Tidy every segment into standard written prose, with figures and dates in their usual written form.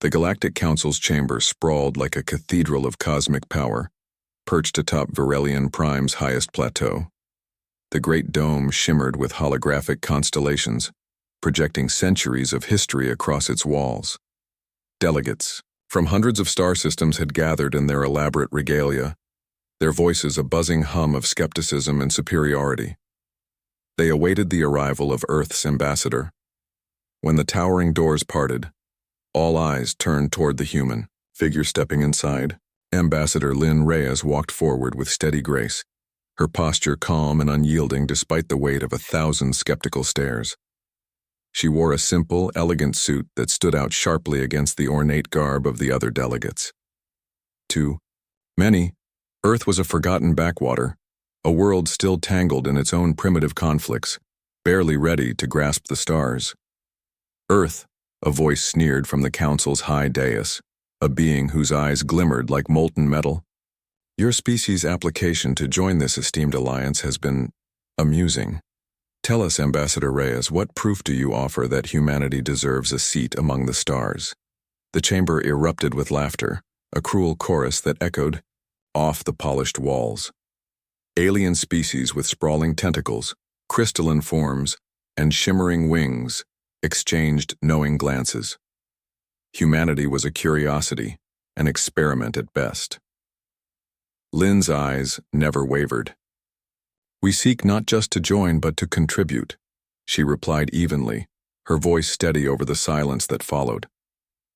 The Galactic Council's chamber sprawled like a cathedral of cosmic power, perched atop Virelian Prime's highest plateau. The great dome shimmered with holographic constellations, projecting centuries of history across its walls. Delegates from hundreds of star systems had gathered in their elaborate regalia, their voices a buzzing hum of skepticism and superiority. They awaited the arrival of Earth's ambassador. When the towering doors parted, all eyes turned toward the human figure stepping inside. Ambassador Lynn Reyes walked forward with steady grace, her posture calm and unyielding despite the weight of 1,000 skeptical stares. She wore a simple, elegant suit that stood out sharply against the ornate garb of the other delegates. To many, Earth was a forgotten backwater, a world still tangled in its own primitive conflicts, barely ready to grasp the stars. Earth, a voice sneered from the council's high dais, a being whose eyes glimmered like molten metal. Your species' application to join this esteemed alliance has been amusing. Tell us, Ambassador Reyes, what proof do you offer that humanity deserves a seat among the stars? The chamber erupted with laughter, a cruel chorus that echoed off the polished walls. Alien species with sprawling tentacles, crystalline forms, and shimmering wings exchanged knowing glances. Humanity was a curiosity, an experiment at best. Lynn's eyes never wavered. We seek not just to join but to contribute, she replied evenly, her voice steady over the silence that followed.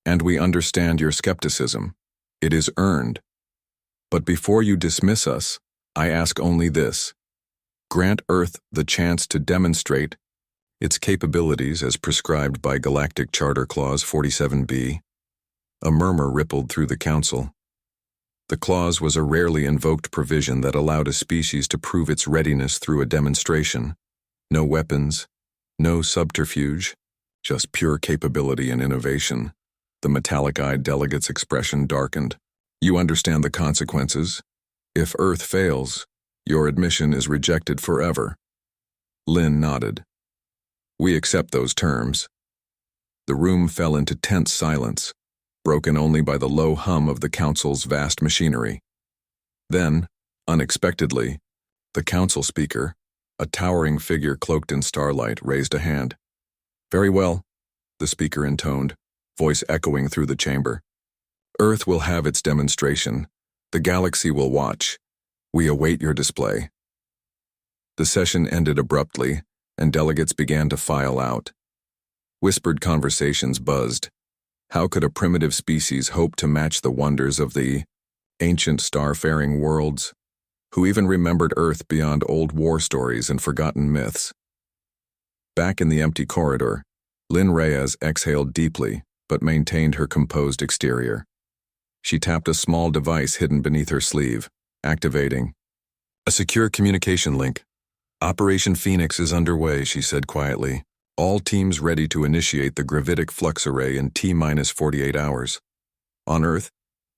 And we understand your skepticism. It is earned. But before you dismiss us, I ask only this. Grant Earth the chance to demonstrate its capabilities as prescribed by Galactic Charter Clause 47b. A murmur rippled through the council. The clause was a rarely invoked provision that allowed a species to prove its readiness through a demonstration. No weapons, no subterfuge, just pure capability and innovation. The metallic-eyed delegate's expression darkened. You understand the consequences. If Earth fails, your admission is rejected forever. Lynn nodded. We accept those terms. The room fell into tense silence, broken only by the low hum of the council's vast machinery. Then, unexpectedly, the council speaker, a towering figure cloaked in starlight, raised a hand. Very well, the speaker intoned, voice echoing through the chamber. Earth will have its demonstration. The galaxy will watch. We await your display. The session ended abruptly, and delegates began to file out. Whispered conversations buzzed. How could a primitive species hope to match the wonders of the ancient starfaring worlds? Who even remembered Earth beyond old war stories and forgotten myths? Back in the empty corridor, Lynn Reyes exhaled deeply, but maintained her composed exterior. She tapped a small device hidden beneath her sleeve, activating a secure communication link. Operation Phoenix is underway, she said quietly. All teams ready to initiate the gravitic flux array in T-48 hours. On Earth,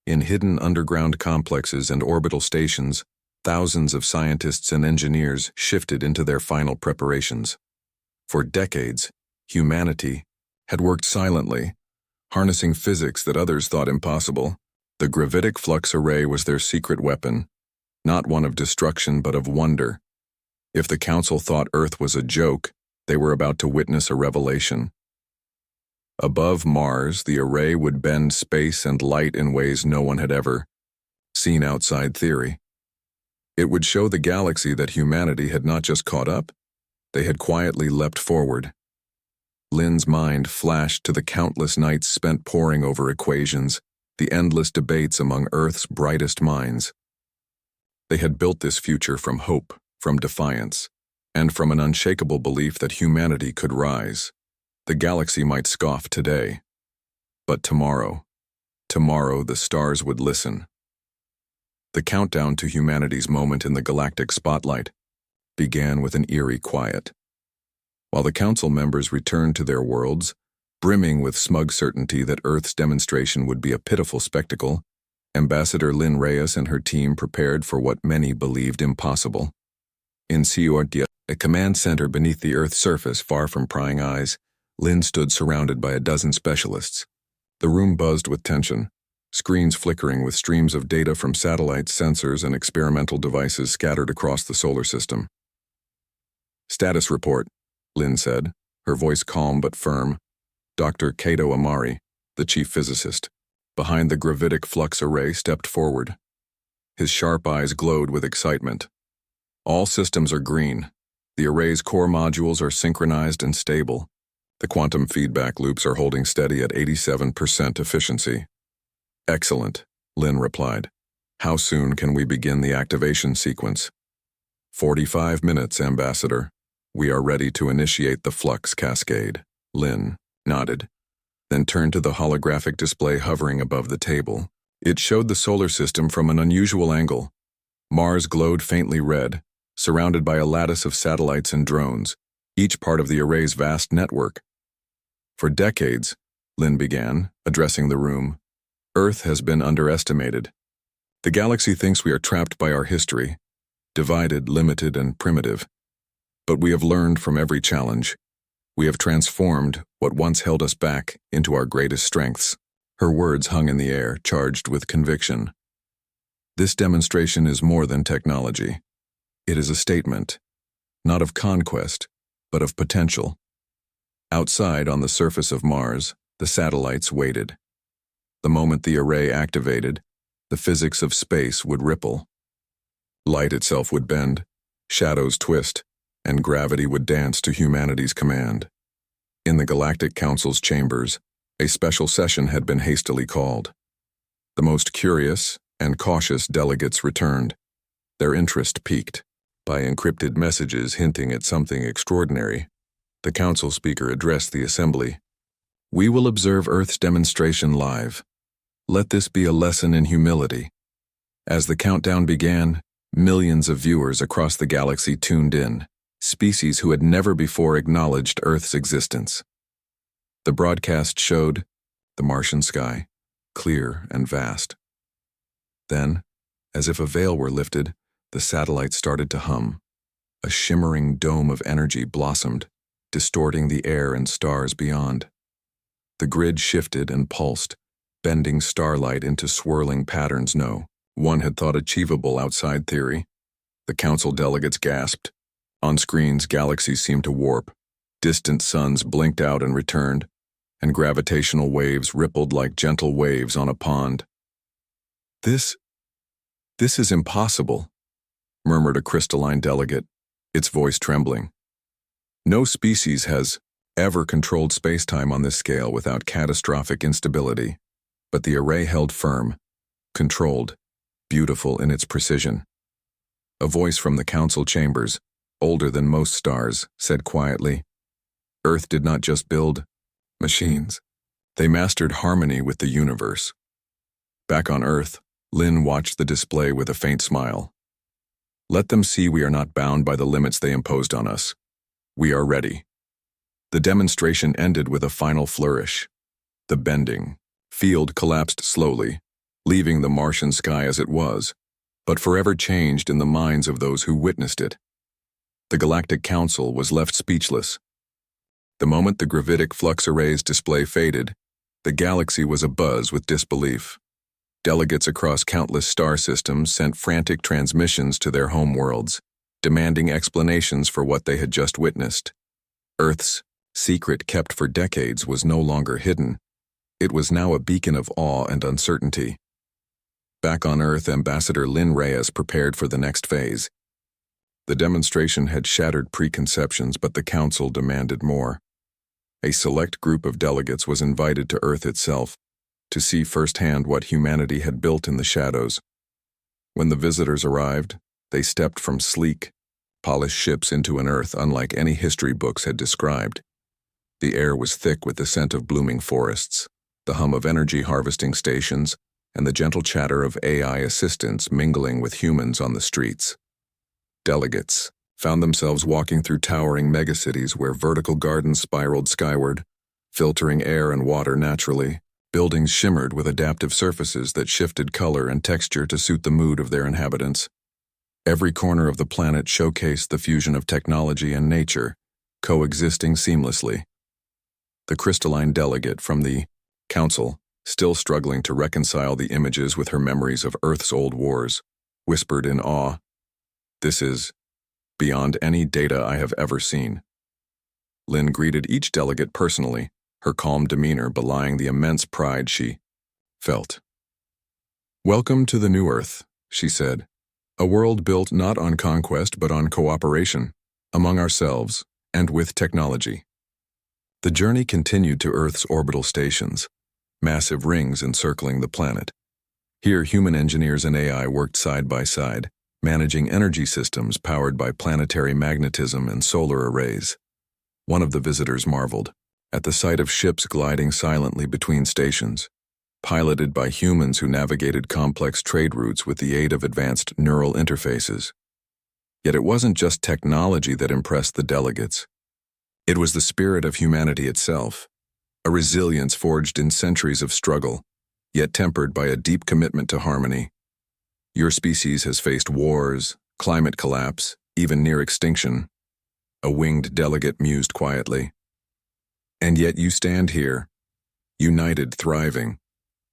in hidden underground complexes and orbital stations, thousands of scientists and engineers shifted into their final preparations. For decades, humanity had worked silently, harnessing physics that others thought impossible. The gravitic flux array was their secret weapon, not one of destruction but of wonder. If the Council thought Earth was a joke, they were about to witness a revelation. Above Mars, the array would bend space and light in ways no one had ever seen outside theory. It would show the galaxy that humanity had not just caught up, they had quietly leapt forward. Lynn's mind flashed to the countless nights spent poring over equations, the endless debates among Earth's brightest minds. They had built this future from hope, from defiance, and from an unshakable belief that humanity could rise. The galaxy might scoff today, but tomorrow the stars would listen. The countdown to humanity's moment in the galactic spotlight began with an eerie quiet. While the council members returned to their worlds, brimming with smug certainty that Earth's demonstration would be a pitiful spectacle, Ambassador Lynn Reyes and her team prepared for what many believed impossible. In Ciordia, a command center beneath the Earth's surface far from prying eyes, Lynn stood surrounded by a dozen specialists. The room buzzed with tension, screens flickering with streams of data from satellites, sensors, and experimental devices scattered across the solar system. "Status report," Lynn said, her voice calm but firm. Dr. Kato Amari, the chief physicist, behind the gravitic flux array, stepped forward. His sharp eyes glowed with excitement. "All systems are green. The array's core modules are synchronized and stable. The quantum feedback loops are holding steady at 87% efficiency." "Excellent," Lynn replied. "How soon can we begin the activation sequence?" 45 minutes, Ambassador. We are ready to initiate the flux cascade." Lynn nodded, then turned to the holographic display hovering above the table. It showed the solar system from an unusual angle. Mars glowed faintly red, surrounded by a lattice of satellites and drones, each part of the array's vast network. "For decades," Lynn began, addressing the room, "Earth has been underestimated. The galaxy thinks we are trapped by our history, divided, limited, and primitive. But we have learned from every challenge. We have transformed what once held us back into our greatest strengths." Her words hung in the air, charged with conviction. "This demonstration is more than technology. It is a statement, not of conquest, but of potential." Outside, on the surface of Mars, the satellites waited. The moment the array activated, the physics of space would ripple. Light itself would bend, shadows twist, and gravity would dance to humanity's command. In the Galactic Council's chambers, a special session had been hastily called. The most curious and cautious delegates returned, their interest piqued by encrypted messages hinting at something extraordinary. The council speaker addressed the assembly. "We will observe Earth's demonstration live. Let this be a lesson in humility." As the countdown began, millions of viewers across the galaxy tuned in, species who had never before acknowledged Earth's existence. The broadcast showed the Martian sky, clear and vast. Then, as if a veil were lifted, the satellites started to hum. A shimmering dome of energy blossomed, distorting the air and stars beyond. The grid shifted and pulsed, bending starlight into swirling patterns no one had thought achievable outside theory. The council delegates gasped. On screens, galaxies seemed to warp. Distant suns blinked out and returned, and gravitational waves rippled like gentle waves on a pond. This is impossible," murmured a crystalline delegate, its voice trembling. "No species has ever controlled spacetime on this scale without catastrophic instability, but the array held firm, controlled, beautiful in its precision." A voice from the council chambers, older than most stars, said quietly, "Earth did not just build machines. They mastered harmony with the universe." Back on Earth, Lynn watched the display with a faint smile. "Let them see we are not bound by the limits they imposed on us. We are ready." The demonstration ended with a final flourish. The bending field collapsed slowly, leaving the Martian sky as it was, but forever changed in the minds of those who witnessed it. The Galactic Council was left speechless. The moment the gravitic flux array's display faded, the galaxy was abuzz with disbelief. Delegates across countless star systems sent frantic transmissions to their homeworlds, demanding explanations for what they had just witnessed. Earth's secret kept for decades was no longer hidden. It was now a beacon of awe and uncertainty. Back on Earth, Ambassador Lynn Reyes prepared for the next phase. The demonstration had shattered preconceptions, but the Council demanded more. A select group of delegates was invited to Earth itself, to see firsthand what humanity had built in the shadows. When the visitors arrived, they stepped from sleek, polished ships into an Earth unlike any history books had described. The air was thick with the scent of blooming forests, the hum of energy harvesting stations, and the gentle chatter of AI assistants mingling with humans on the streets. Delegates found themselves walking through towering megacities where vertical gardens spiraled skyward, filtering air and water naturally. Buildings shimmered with adaptive surfaces that shifted color and texture to suit the mood of their inhabitants. Every corner of the planet showcased the fusion of technology and nature, coexisting seamlessly. The crystalline delegate from the Council still struggling to reconcile the images with her memories of Earth's old wars, whispered in awe, "This is beyond any data I have ever seen." Lynn greeted each delegate personally, her calm demeanor belying the immense pride she felt. "Welcome to the new Earth," she said, "a world built not on conquest but on cooperation, among ourselves and with technology." The journey continued to Earth's orbital stations, massive rings encircling the planet. Here, human engineers and AI worked side by side, managing energy systems powered by planetary magnetism and solar arrays. One of the visitors marveled at the sight of ships gliding silently between stations, piloted by humans who navigated complex trade routes with the aid of advanced neural interfaces. Yet it wasn't just technology that impressed the delegates. It was the spirit of humanity itself, a resilience forged in centuries of struggle, yet tempered by a deep commitment to harmony. "Your species has faced wars, climate collapse, even near extinction," a winged delegate mused quietly. "And yet you stand here, united, thriving.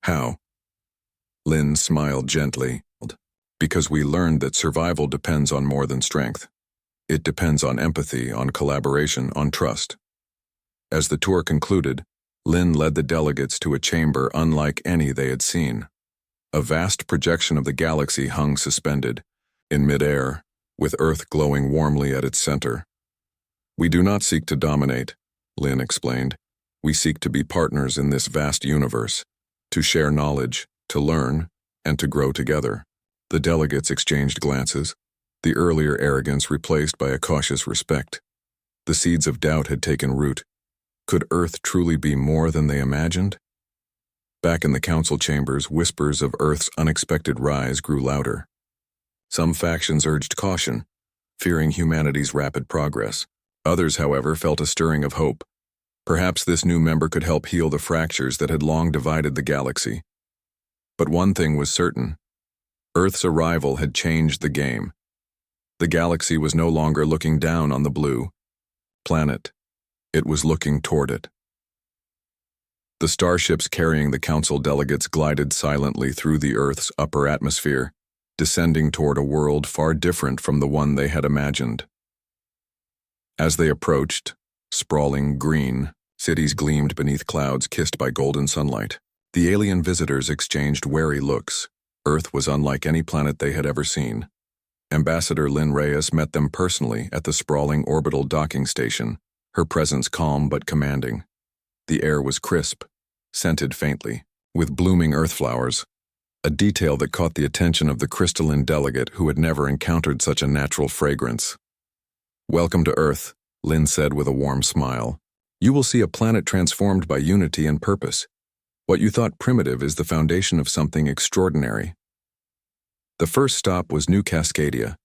How?" Lynn smiled gently. "Because we learned that survival depends on more than strength. It depends on empathy, on collaboration, on trust." As the tour concluded, Lynn led the delegates to a chamber unlike any they had seen. A vast projection of the galaxy hung suspended, in midair, with Earth glowing warmly at its center. "We do not seek to dominate," Lynn explained. "We seek to be partners in this vast universe, to share knowledge, to learn, and to grow together." The delegates exchanged glances, the earlier arrogance replaced by a cautious respect. The seeds of doubt had taken root. Could Earth truly be more than they imagined? Back in the council chambers, whispers of Earth's unexpected rise grew louder. Some factions urged caution, fearing humanity's rapid progress. Others, however, felt a stirring of hope. Perhaps this new member could help heal the fractures that had long divided the galaxy. But one thing was certain. Earth's arrival had changed the game. The galaxy was no longer looking down on the blue planet. It was looking toward it. The starships carrying the council delegates glided silently through the Earth's upper atmosphere, descending toward a world far different from the one they had imagined. As they approached, sprawling green, cities gleamed beneath clouds kissed by golden sunlight. The alien visitors exchanged wary looks. Earth was unlike any planet they had ever seen. Ambassador Lynn Reyes met them personally at the sprawling orbital docking station, her presence calm but commanding. The air was crisp, scented faintly, with blooming earth flowers, a detail that caught the attention of the crystalline delegate who had never encountered such a natural fragrance. "Welcome to Earth," Lynn said with a warm smile. "You will see a planet transformed by unity and purpose. What you thought primitive is the foundation of something extraordinary." The first stop was New Cascadia,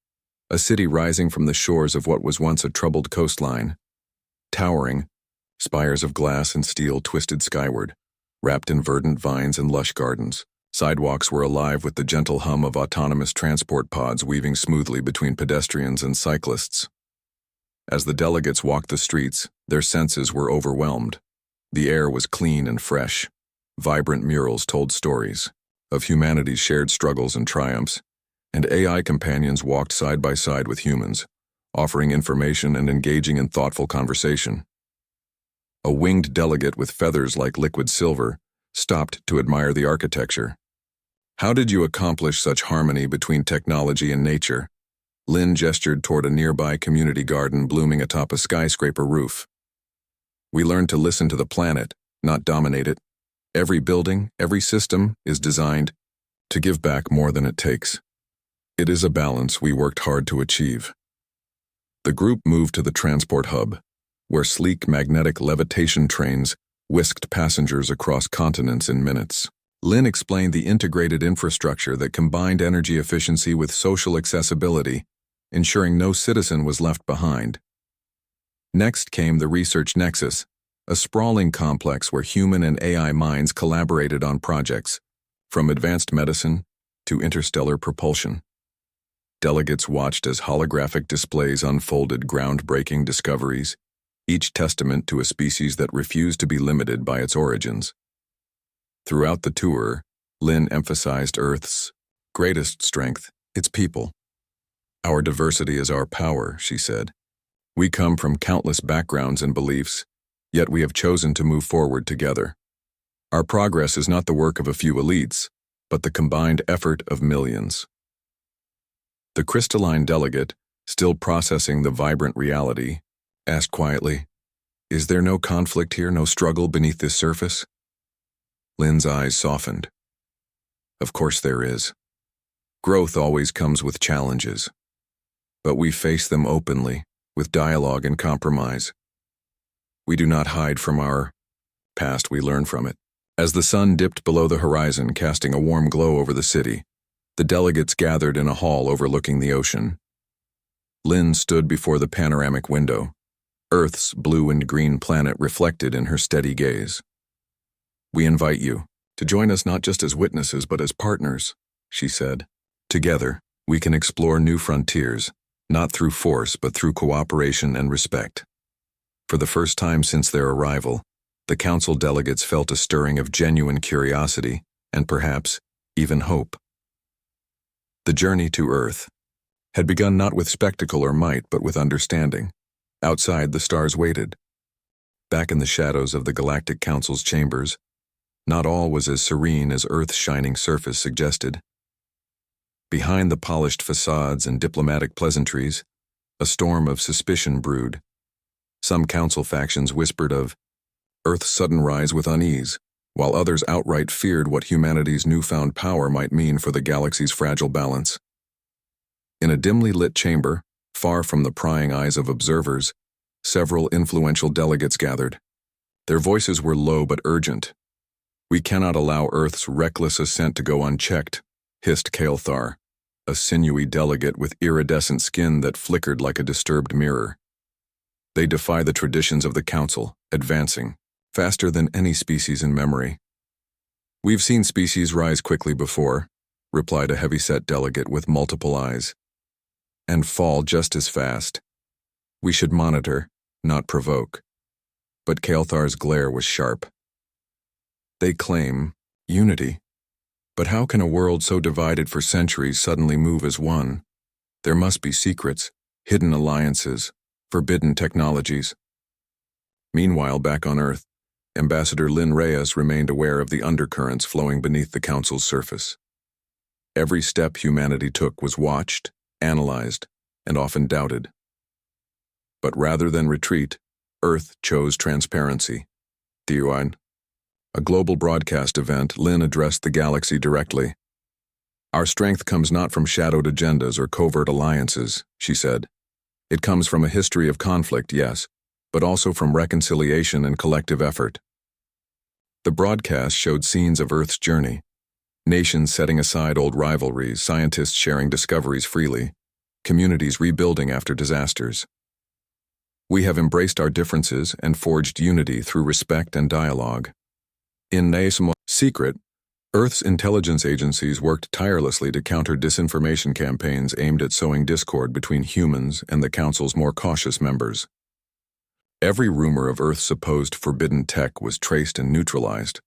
a city rising from the shores of what was once a troubled coastline. Towering, spires of glass and steel twisted skyward, wrapped in verdant vines and lush gardens. Sidewalks were alive with the gentle hum of autonomous transport pods weaving smoothly between pedestrians and cyclists. As the delegates walked the streets, their senses were overwhelmed. The air was clean and fresh. Vibrant murals told stories of humanity's shared struggles and triumphs, and AI companions walked side by side with humans, offering information and engaging in thoughtful conversation. A winged delegate with feathers like liquid silver stopped to admire the architecture. "How did you accomplish such harmony between technology and nature?" Lynn gestured toward a nearby community garden blooming atop a skyscraper roof. "We learned to listen to the planet, not dominate it. Every building, every system is designed to give back more than it takes. It is a balance we worked hard to achieve." The group moved to the transport hub, where sleek magnetic levitation trains whisked passengers across continents in minutes. Lynn explained the integrated infrastructure that combined energy efficiency with social accessibility, ensuring no citizen was left behind. Next came the Research Nexus, a sprawling complex where human and AI minds collaborated on projects, from advanced medicine to interstellar propulsion. Delegates watched as holographic displays unfolded groundbreaking discoveries, each testament to a species that refused to be limited by its origins. Throughout the tour, Lynn emphasized Earth's greatest strength, its people. Our diversity is our power, she said. We come from countless backgrounds and beliefs, yet we have chosen to move forward together. Our progress is not the work of a few elites, but the combined effort of millions. The crystalline delegate, still processing the vibrant reality, asked quietly, "Is there no conflict here, no struggle beneath this surface?" Lynn's eyes softened. Of course there is. Growth always comes with challenges. But we face them openly, with dialogue and compromise. We do not hide from our past, we learn from it. As the sun dipped below the horizon, casting a warm glow over the city, the delegates gathered in a hall overlooking the ocean. Lynn stood before the panoramic window, Earth's blue and green planet reflected in her steady gaze. "We invite you to join us not just as witnesses but as partners," she said. "Together, we can explore new frontiers, not through force but through cooperation and respect." For the first time since their arrival, the council delegates felt a stirring of genuine curiosity and perhaps even hope. The journey to Earth had begun not with spectacle or might but with understanding. Outside, the stars waited. Back in the shadows of the Galactic Council's chambers, not all was as serene as Earth's shining surface suggested. Behind the polished facades and diplomatic pleasantries, a storm of suspicion brewed. Some council factions whispered of Earth's sudden rise with unease, while others outright feared what humanity's newfound power might mean for the galaxy's fragile balance. In a dimly lit chamber, far from the prying eyes of observers, several influential delegates gathered. Their voices were low but urgent. "We cannot allow Earth's reckless ascent to go unchecked," hissed Kael'thar, a sinewy delegate with iridescent skin that flickered like a disturbed mirror. They defy the traditions of the Council, advancing faster than any species in memory. "We've seen species rise quickly before," replied a heavy-set delegate with multiple eyes, "and fall just as fast. We should monitor, not provoke." But Kael'thar's glare was sharp. "They claim unity. But how can a world so divided for centuries suddenly move as one? There must be secrets, hidden alliances, forbidden technologies." Meanwhile, back on Earth, Ambassador Lynn Reyes remained aware of the undercurrents flowing beneath the Council's surface. Every step humanity took was watched, analyzed, and often doubted. But rather than retreat, Earth chose transparency. Defiant. A global broadcast event, Lynn addressed the galaxy directly. "Our strength comes not from shadowed agendas or covert alliances," she said. "It comes from a history of conflict, yes, but also from reconciliation and collective effort." The broadcast showed scenes of Earth's journey. Nations setting aside old rivalries, scientists sharing discoveries freely, communities rebuilding after disasters. "We have embraced our differences and forged unity through respect and dialogue." In Naismo secret, Earth's intelligence agencies worked tirelessly to counter disinformation campaigns aimed at sowing discord between humans and the Council's more cautious members. Every rumor of Earth's supposed forbidden tech was traced and neutralized.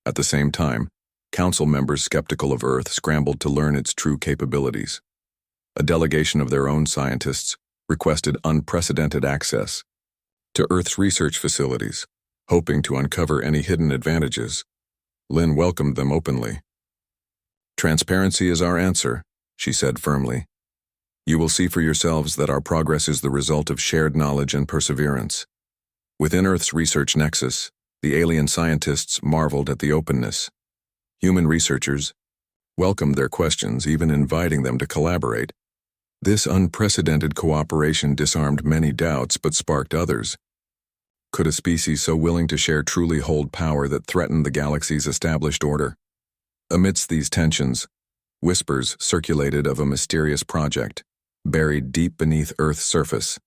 At the same time, Council members skeptical of Earth scrambled to learn its true capabilities. A delegation of their own scientists requested unprecedented access to Earth's research facilities, hoping to uncover any hidden advantages. Lynn welcomed them openly. "Transparency is our answer," she said firmly. "You will see for yourselves that our progress is the result of shared knowledge and perseverance." Within Earth's research nexus, the alien scientists marveled at the openness. Human researchers welcomed their questions, even inviting them to collaborate. This unprecedented cooperation disarmed many doubts but sparked others. Could a species so willing to share truly hold power that threatened the galaxy's established order? Amidst these tensions, whispers circulated of a mysterious project, buried deep beneath Earth's surface,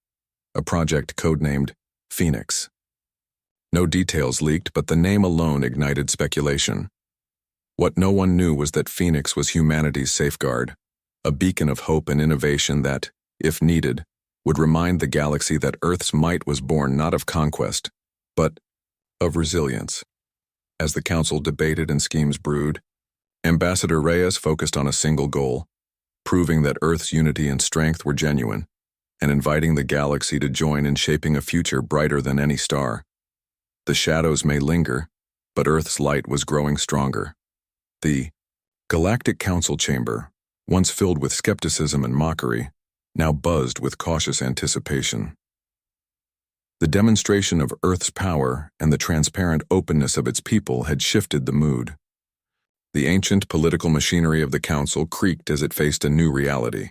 a project codenamed Phoenix. No details leaked, but the name alone ignited speculation. What no one knew was that Phoenix was humanity's safeguard, a beacon of hope and innovation that, if needed, would remind the galaxy that Earth's might was born not of conquest, but of resilience. As the council debated and schemes brewed, Ambassador Reyes focused on a single goal, proving that Earth's unity and strength were genuine, and inviting the galaxy to join in shaping a future brighter than any star. The shadows may linger, but Earth's light was growing stronger. The Galactic Council Chamber, once filled with skepticism and mockery, now buzzed with cautious anticipation. The demonstration of Earth's power and the transparent openness of its people had shifted the mood. The ancient political machinery of the Council creaked as it faced a new reality,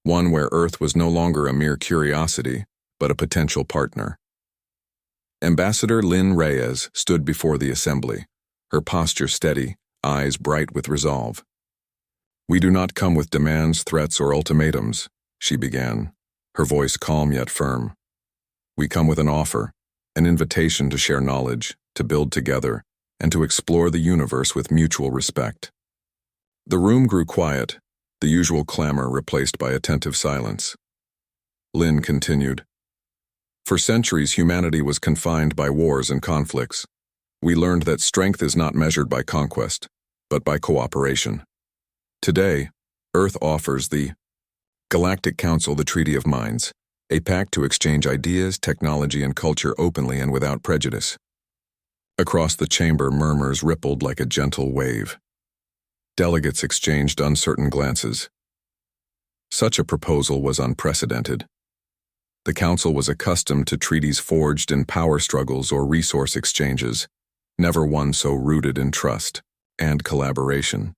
one where Earth was no longer a mere curiosity, but a potential partner. Ambassador Lynn Reyes stood before the assembly, her posture steady, eyes bright with resolve. "We do not come with demands, threats, or ultimatums," she began, her voice calm yet firm. "We come with an offer, an invitation to share knowledge, to build together, and to explore the universe with mutual respect." The room grew quiet, the usual clamor replaced by attentive silence. Lynn continued, "For centuries, humanity was confined by wars and conflicts. We learned that strength is not measured by conquest, but by cooperation. Today, Earth offers the Galactic Council the Treaty of Minds, a pact to exchange ideas, technology, and culture openly and without prejudice." Across the chamber, murmurs rippled like a gentle wave. Delegates exchanged uncertain glances. Such a proposal was unprecedented. The Council was accustomed to treaties forged in power struggles or resource exchanges, never one so rooted in trust and collaboration.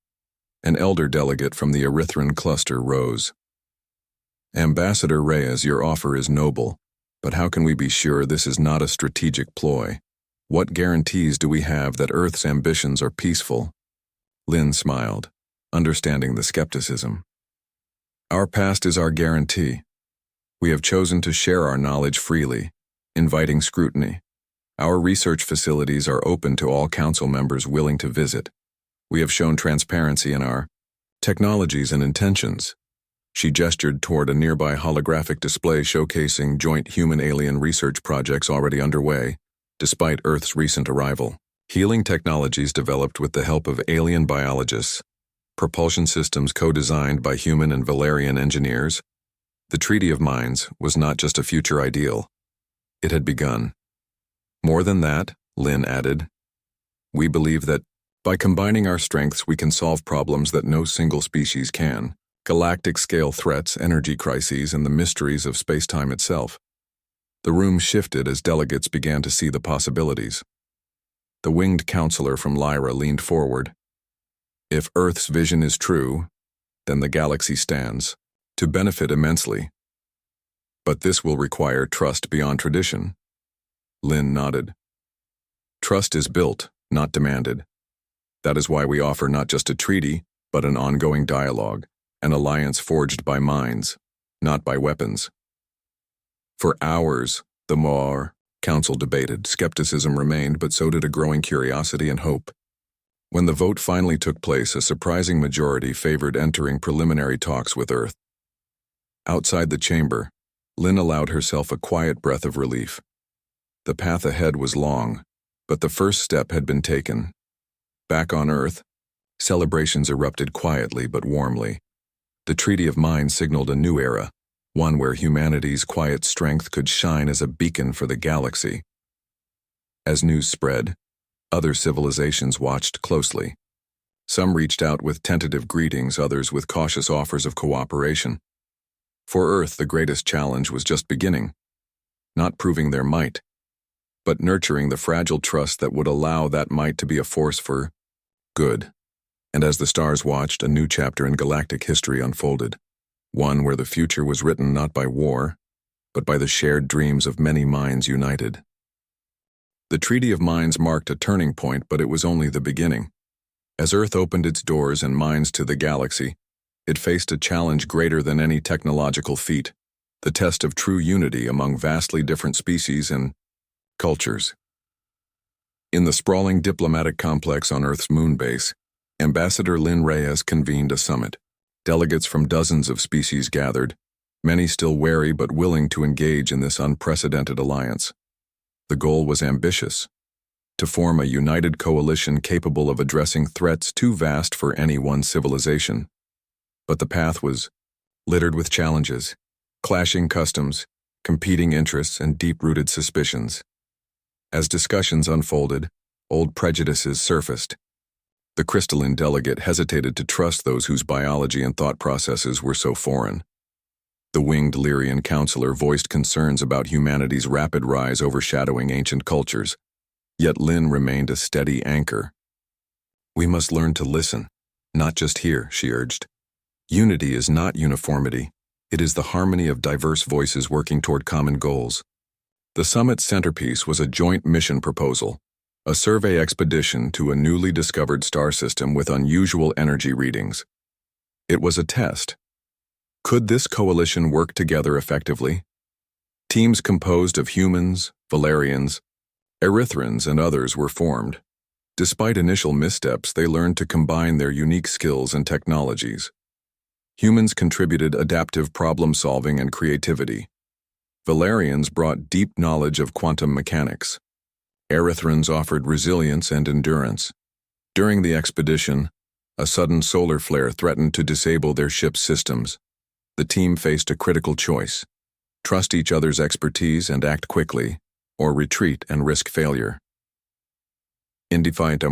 An elder delegate from the Erythran cluster rose. "Ambassador Reyes, your offer is noble, but how can we be sure this is not a strategic ploy? What guarantees do we have that Earth's ambitions are peaceful?" Lynn smiled, understanding the skepticism. "Our past is our guarantee. We have chosen to share our knowledge freely, inviting scrutiny. Our research facilities are open to all council members willing to visit. We have shown transparency in our technologies and intentions." She gestured toward a nearby holographic display showcasing joint human-alien research projects already underway, despite Earth's recent arrival. Healing technologies developed with the help of alien biologists, propulsion systems co-designed by human and Valerian engineers. The Treaty of Minds was not just a future ideal. It had begun. "More than that," Lynn added, "we believe that by combining our strengths we can solve problems that no single species can. Galactic-scale threats, energy crises, and the mysteries of space-time itself." The room shifted as delegates began to see the possibilities. The winged counselor from Lyra leaned forward. "If Earth's vision is true, then the galaxy stands to benefit immensely. But this will require trust beyond tradition." Lynn nodded. "Trust is built, not demanded. That is why we offer not just a treaty, but an ongoing dialogue, an alliance forged by minds, not by weapons." For hours, the Moar Council debated. Skepticism remained, but so did a growing curiosity and hope. When the vote finally took place, a surprising majority favored entering preliminary talks with Earth. Outside the chamber, Lynn allowed herself a quiet breath of relief. The path ahead was long, but the first step had been taken. Back on Earth, celebrations erupted quietly but warmly. The Treaty of Minds signaled a new era, one where humanity's quiet strength could shine as a beacon for the galaxy. As news spread, other civilizations watched closely. Some reached out with tentative greetings, others with cautious offers of cooperation. For Earth, the greatest challenge was just beginning, not proving their might, but nurturing the fragile trust that would allow that might to be a force for good. And as the stars watched, a new chapter in galactic history unfolded. One where the future was written not by war, but by the shared dreams of many minds united. The Treaty of Minds marked a turning point, but it was only the beginning. As Earth opened its doors and minds to the galaxy, it faced a challenge greater than any technological feat, the test of true unity among vastly different species and cultures. In the sprawling diplomatic complex on Earth's moon base, Ambassador Lynn Reyes convened a summit. Delegates from dozens of species gathered, many still wary but willing to engage in this unprecedented alliance. The goal was ambitious: to form a united coalition capable of addressing threats too vast for any one civilization. But the path was littered with challenges, clashing customs, competing interests, and deep-rooted suspicions. As discussions unfolded, old prejudices surfaced. The crystalline delegate hesitated to trust those whose biology and thought processes were so foreign. The winged Lyrian counselor voiced concerns about humanity's rapid rise overshadowing ancient cultures, yet Lynn remained a steady anchor. "We must learn to listen, not just hear," she urged. "Unity is not uniformity. It is the harmony of diverse voices working toward common goals." The summit's centerpiece was a joint mission proposal, a survey expedition to a newly discovered star system with unusual energy readings. It was a test. Could this coalition work together effectively? Teams composed of humans, Valerians, Erythrans, and others were formed. Despite initial missteps, they learned to combine their unique skills and technologies. Humans contributed adaptive problem-solving and creativity. Valerians brought deep knowledge of quantum mechanics. Erythrans offered resilience and endurance. During the expedition, a sudden solar flare threatened to disable their ship's systems. The team faced a critical choice: trust each other's expertise and act quickly, or retreat and risk failure. In defiant,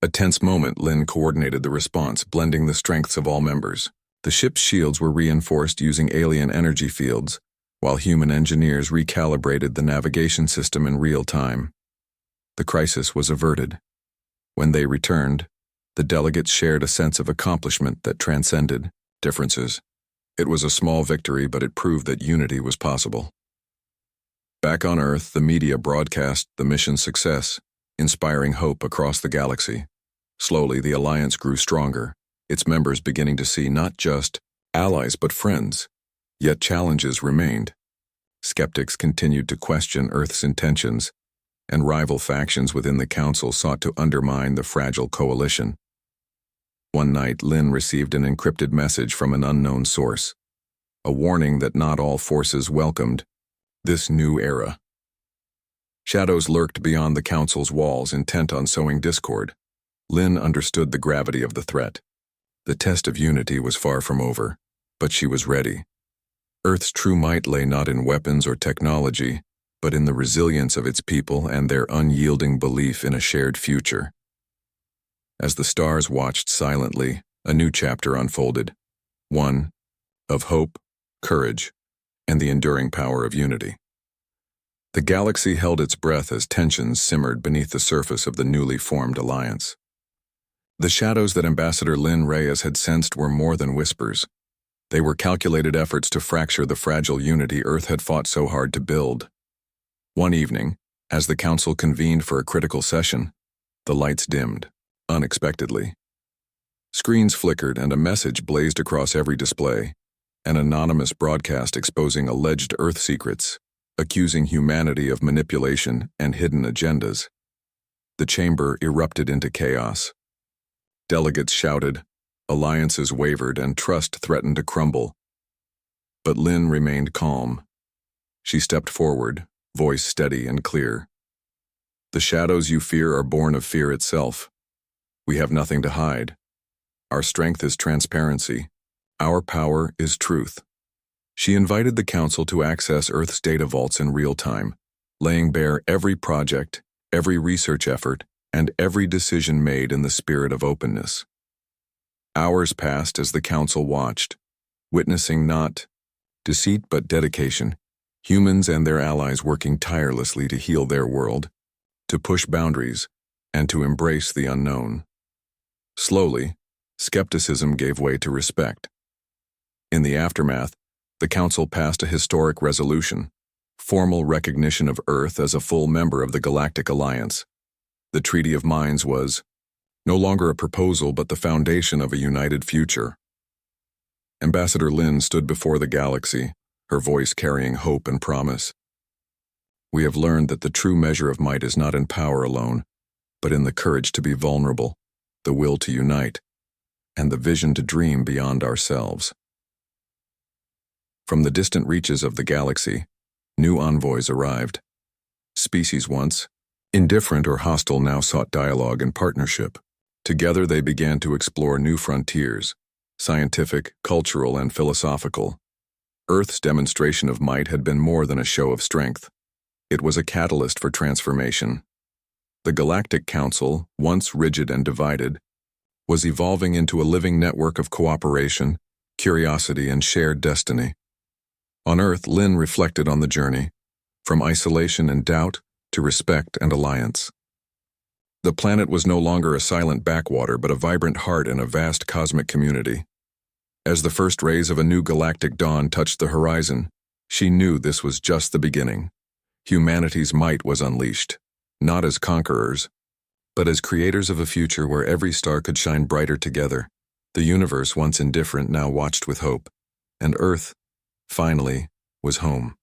a tense moment, Lynn coordinated the response, blending the strengths of all members. The ship's shields were reinforced using alien energy fields, while human engineers recalibrated the navigation system in real time. The crisis was averted. When they returned, the delegates shared a sense of accomplishment that transcended differences. It was a small victory, but it proved that unity was possible. Back on Earth, the media broadcast the mission's success, inspiring hope across the galaxy. Slowly, the alliance grew stronger, its members beginning to see not just allies but friends. Yet challenges remained. Skeptics continued to question Earth's intentions, and rival factions within the Council sought to undermine the fragile coalition. One night, Lynn received an encrypted message from an unknown source, a warning that not all forces welcomed this new era. Shadows lurked beyond the Council's walls, intent on sowing discord. Lynn understood the gravity of the threat. The test of unity was far from over, but she was ready. Earth's true might lay not in weapons or technology, but in the resilience of its people and their unyielding belief in a shared future. As the stars watched silently, a new chapter unfolded, one of hope, courage, and the enduring power of unity. The galaxy held its breath as tensions simmered beneath the surface of the newly formed alliance. The shadows that Ambassador Lynn Reyes had sensed were more than whispers. They were calculated efforts to fracture the fragile unity Earth had fought so hard to build. One evening, as the Council convened for a critical session, the lights dimmed, unexpectedly. Screens flickered and a message blazed across every display, an anonymous broadcast exposing alleged Earth secrets, accusing humanity of manipulation and hidden agendas. The chamber erupted into chaos. Delegates shouted, alliances wavered, and trust threatened to crumble. But Lynn remained calm. She stepped forward, voice steady and clear. "The shadows you fear are born of fear itself. We have nothing to hide. Our strength is transparency. Our power is truth." She invited the Council to access Earth's data vaults in real time, laying bare every project, every research effort, and every decision made in the spirit of openness. Hours passed as the Council watched, witnessing not deceit but dedication, humans and their allies working tirelessly to heal their world, to push boundaries, and to embrace the unknown. Slowly, skepticism gave way to respect. In the aftermath, the Council passed a historic resolution, formal recognition of Earth as a full member of the Galactic Alliance. The Treaty of Minds was no longer a proposal but the foundation of a united future. Ambassador Lynn stood before the galaxy, her voice carrying hope and promise. "We have learned that the true measure of might is not in power alone, but in the courage to be vulnerable, the will to unite, and the vision to dream beyond ourselves." From the distant reaches of the galaxy, new envoys arrived. Species once Indifferent or hostile now sought dialogue and partnership. Together they began to explore new frontiers, scientific, cultural, and philosophical. Earth's demonstration of might had been more than a show of strength. It was a catalyst for transformation. The Galactic Council, once rigid and divided, was evolving into a living network of cooperation, curiosity, and shared destiny. On Earth, Lin reflected on the journey, from isolation and doubt to respect and alliance. The planet was no longer a silent backwater but a vibrant heart in a vast cosmic community. As the first rays of a new galactic dawn touched the horizon, she knew this was just the beginning. Humanity's might was unleashed, not as conquerors, but as creators of a future where every star could shine brighter together. The universe, once indifferent, now watched with hope, and Earth, finally, was home.